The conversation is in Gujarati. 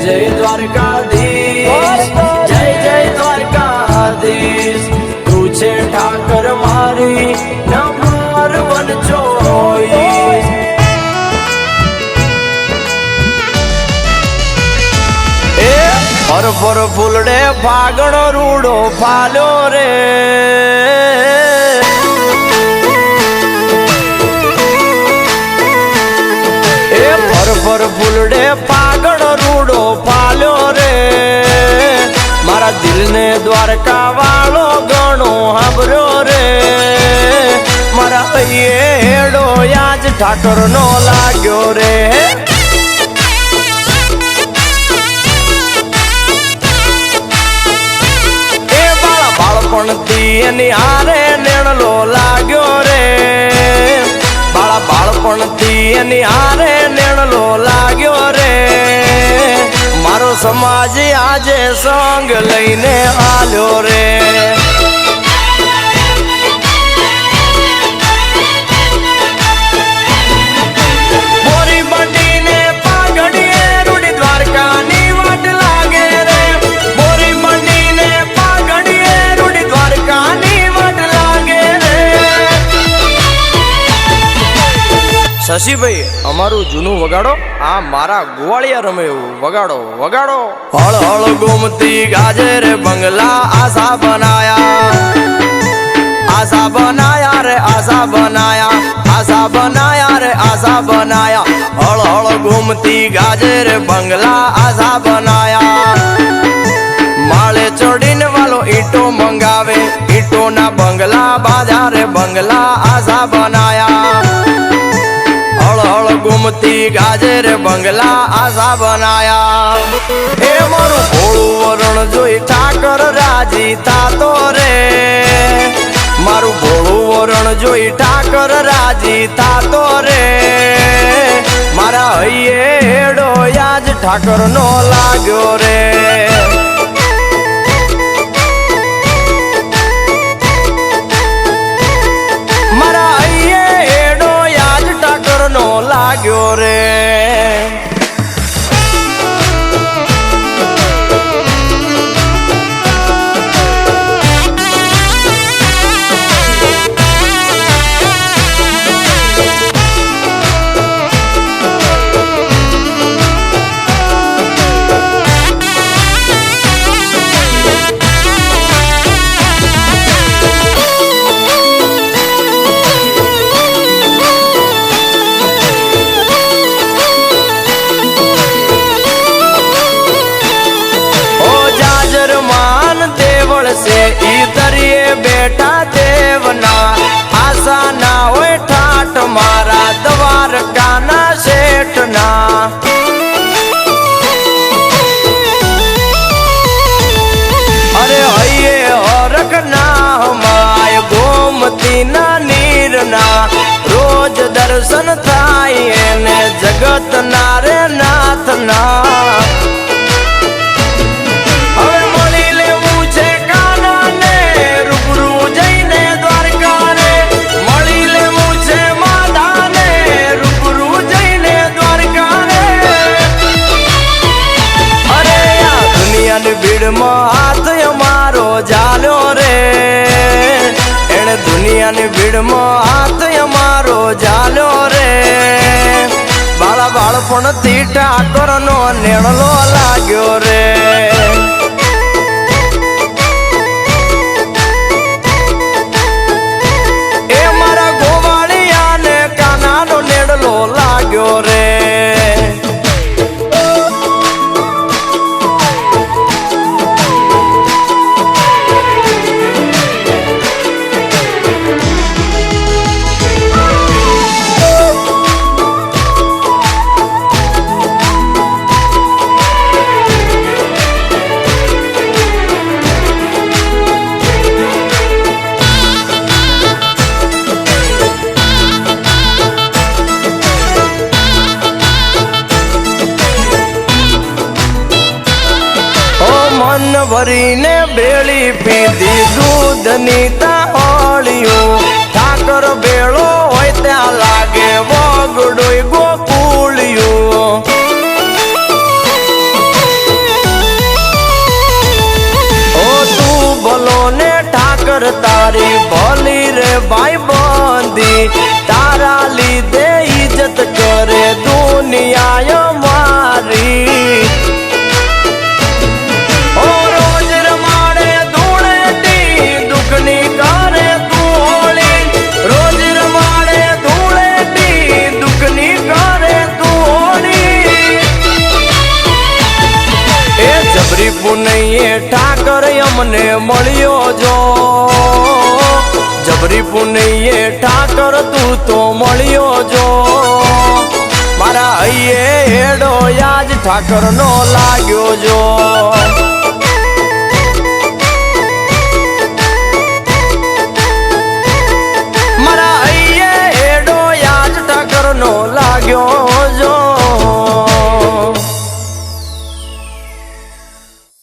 જય દ્વારકાધીશ, જય જય દ્વારકાધીશ. તું છે ઠાકર મારી નંબર 1 ચોઈસ. ફર ફર ફૂલડે ફાગણો રૂડો ફાલ્યો રે. ફર ફર ફૂલડે ફાગણો રૂડો ફાલ્યો રે. મારા દિલને દ્વારકા વાળો ગણો સાંભળ્યો રે. મારા હૈયે હેડો યાજ ઠાકર નો લાગ્યો રે. બાળપણથી એની હારે નેણલો લાગ્યો રે. બાળપણથી એની હારે નેણલો લાગ્યો રે. મારો સમાજ આજે સંગ લઈને હાલ્યો રે. બોરી મંડીને પાઘડીએ રૂડી દ્વારકાની વાટ લાગે રે. બોરી મંડીને પાઘડીએ રૂડી દ્વારકાની વાટ લાગે રે. શશીભાઈ અમારું જૂનું વગાડો. આ મારા ગોવાળિયા રમે એવું વગાડો વગાડો. હળ હળ ગોમતી ગાજે રે બંગલા આશા બનાયા. આશા બનાયા રે આશા બનાયા. આશા બનાયા રે આશા બનાયા. હળ હળ ગોમતી ગાજે રે બંગલા આશા બનાયા. માળે ચડીને વાલો ઈંટો મંગાવે. ઈંટોના બંગલા બાજા રે બંગલા આશા બનાયા. હળ હળ ગુમતી ગાજે રે બંગલા આશા બનાયા. એ મારું ભોળું વરણ જોઈ ઠાકર રાજી થાતો રે. મારું ભોળું વરણ જોઈ ઠાકર રાજી થાતો રે. મારા હૈયે હેડો યાજ ઠાકર નો લાગ્યો રે. મારા હૈયે હેડો યાજ ઠાકર નો લાગ્યો રે. ઈ તરીએ બેટા દેવના. આશા ના હોય ઠાઠ મારા દ્વારકાના શેઠના. અરે હૈયે હરખ ના હમાય ગોમતી ના નીરના. રોજ દર્શન થાય એને જગત ના રે નાથના. ભીડમાં હાથ અમારો ચાલ્યો રે. એને દુનિયાની ભીડમાં હાથ અમારો ચાલ્યો રે. બાળપણથી ઠાકર નો નેણલો લાગ્યો રે. એ મારા ગોવાળિયાને કાનાનો નેણલો લાગ્યો રે. ભરીને બેળી પીધી દૂધની તાળીઓ. ઠાકર બેળો હોય ત્યાં લાગે વગડોય ગોકુળિયો. ઠાકર તારી ભલી રે ભાઈ બંધી તારા લીધે ઇજ્જત કરે દુનિયા મારી ઓ રોજ રમાડે ધૂળેટી દુઃખની કરે તું હોળી રોજ રમાડે ધૂળેટી દુઃખની કરે તું હોળી એ જબરી પુનૈયે ઠાકર અમને મળ્યો જો જબરી પુનૈયે ઠાકર તું તો મળ્યો જો મારા હૈયે હેડો યાજ ઠાકર નો લાગ્યો જો